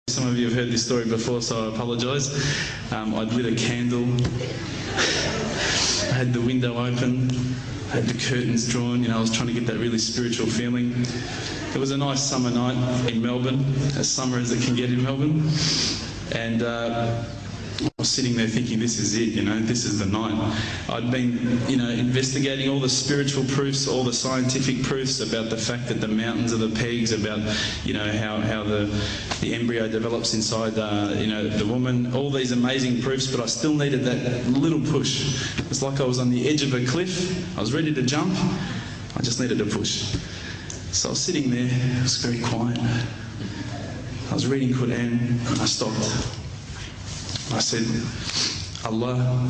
Some of you have heard this story before, so I apologise. I'd lit a candle, I had the window open, I had the curtains drawn, I was trying to get that really spiritual feeling. It was a nice summer night in Melbourne, as summer as it can get in Melbourne, and I was sitting there thinking, this is it, this is the night. I'd been, investigating all the spiritual proofs, all the scientific proofs about the fact that the mountains are the pegs, about, how the embryo develops inside, the woman, all these amazing proofs, but I still needed that little push. It's like I was on the edge of a cliff, I was ready to jump, I just needed a push. So I was sitting there, it was very quiet. I was reading Quran, and I stopped. I said, Allah,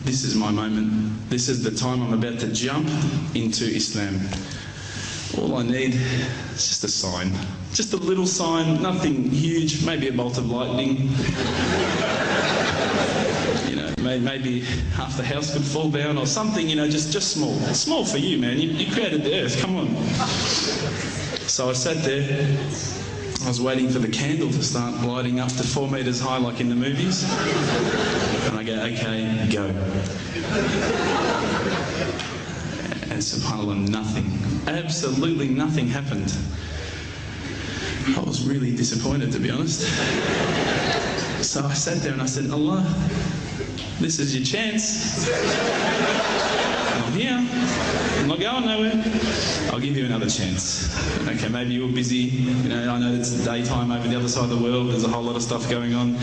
this is my moment. This is the time I'm about to jump into Islam. All I need is just a sign. Just a little sign, nothing huge, maybe a bolt of lightning. Maybe half the house could fall down or something, just small. Small for you, man. You created the earth, come on. So I sat there. I was waiting for the candle to start lighting up to 4 metres high like in the movies. And I go, okay, go. And subhanAllah, nothing. Absolutely nothing happened. I was really disappointed, to be honest. So I sat there and I said, Allah, this is your chance. I'm here. I'm not going nowhere. I'll give you another chance. Okay, maybe you're busy. I know it's daytime over the other side of the world. There's a whole lot of stuff going on.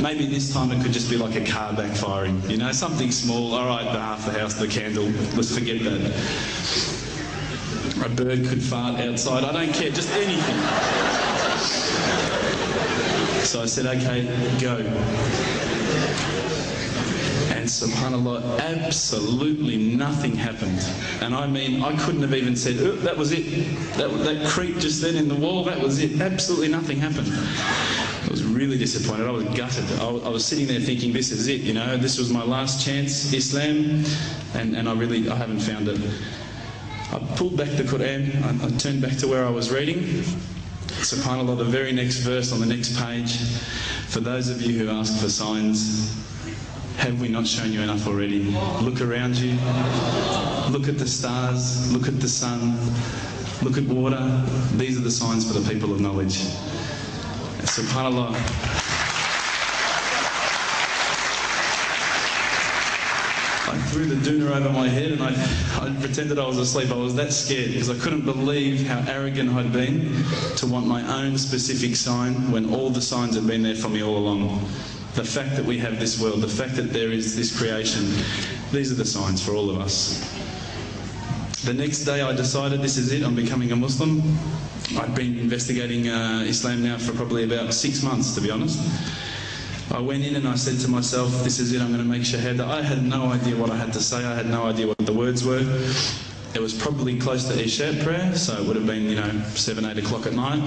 Maybe this time it could just be like a car backfiring. Something small. All right, the half the house, the candle. Let's forget that. A bird could fart outside. I don't care. Just anything. So I said, okay, go. And subhanAllah, absolutely nothing happened. And I mean, I couldn't have even said, oh, that was it. That creak just then in the wall, that was it. Absolutely nothing happened. I was really disappointed. I was gutted. I was sitting there thinking, this is it, this was my last chance, Islam, and I haven't found it. I pulled back the Quran, I turned back to where I was reading. SubhanAllah, the very next verse on the next page, for those of you who ask for signs, have we not shown you enough already? Look around you, look at the stars, look at the sun, look at water. These are the signs for the people of knowledge. SubhanAllah. I threw the doona over my head and I pretended I was asleep. I was that scared because I couldn't believe how arrogant I'd been to want my own specific sign when all the signs had been there for me all along. The fact that we have this world, the fact that there is this creation, these are the signs for all of us. The next day I decided this is it, I'm becoming a Muslim. I'd been investigating Islam now for probably about 6 months, to be honest. I went in and I said to myself, this is it, I'm going to make shahada. I had no idea what I had to say, I had no idea what the words were. It was probably close to Isha prayer, so it would have been, 7, 8 o'clock at night.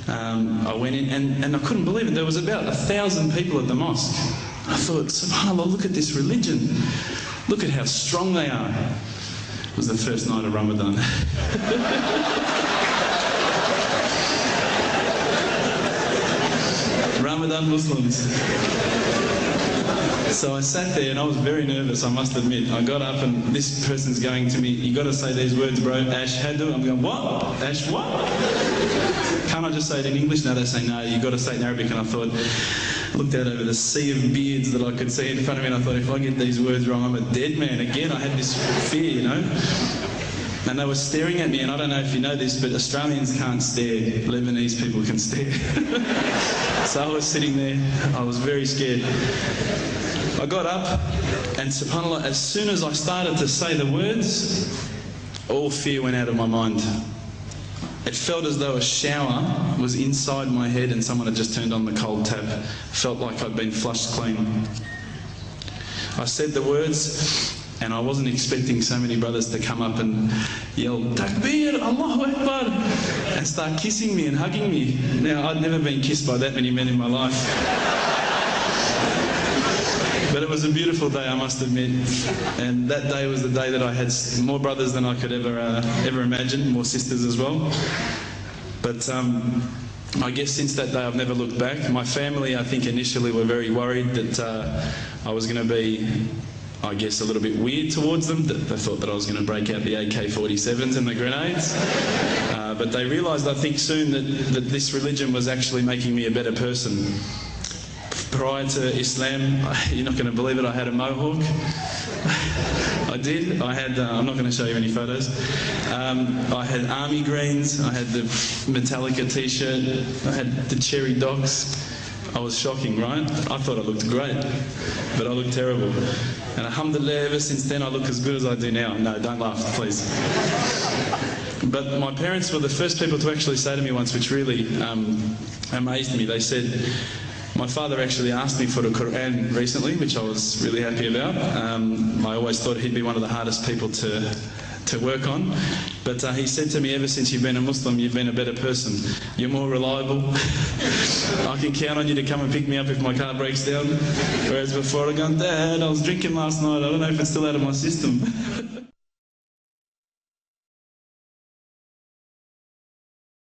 I went in and I couldn't believe it. There was about 1,000 people at the mosque. I thought, subhanAllah, look at this religion. Look at how strong they are. It was the first night of Ramadan. Ramadan Muslims. So I sat there and I was very nervous, I must admit. I got up and this person's going to me, you got to say these words, bro, Ashhadu. I'm going, what? Ash what? Can't I just say it in English? No, they say no, you got to say it in Arabic. And I thought, looked out over the sea of beards that I could see in front of me and I thought, if I get these words wrong, I'm a dead man again. I had this fear, And they were staring at me, and I don't know if you know this, but Australians can't stare. Lebanese people can stare. So I was sitting there, I was very scared. I got up, and subhanAllah, as soon as I started to say the words, all fear went out of my mind. It felt as though a shower was inside my head and someone had just turned on the cold tap. Felt like I'd been flushed clean. I said the words, and I wasn't expecting so many brothers to come up and yell, Takbir, Allahu Akbar, and start kissing me and hugging me. Now, I'd never been kissed by that many men in my life. But it was a beautiful day, I must admit. And that day was the day that I had more brothers than I could ever imagine, more sisters as well. But I guess since that day I've never looked back. My family, I think, initially were very worried that I was going to be, I guess, a little bit weird towards them. That they thought that I was going to break out the AK-47s and the grenades. But they realised, I think, soon that this religion was actually making me a better person. Prior to Islam, you're not going to believe it, I had a mohawk. I did. I had, I'm not going to show you any photos. I had army greens, I had the Metallica t-shirt, I had the cherry docks. I was shocking, right? I thought I looked great, but I looked terrible. And alhamdulillah, ever since then I look as good as I do now. No, don't laugh, please. But my parents were the first people to actually say to me once, which really amazed me. They said, my father actually asked me for the Quran recently, which I was really happy about. I always thought he'd be one of the hardest people to work on. But he said to me, ever since you've been a Muslim, you've been a better person. You're more reliable. I can count on you to come and pick me up if my car breaks down. Whereas before I'd gone, Dad, I was drinking last night. I don't know if it's still out of my system.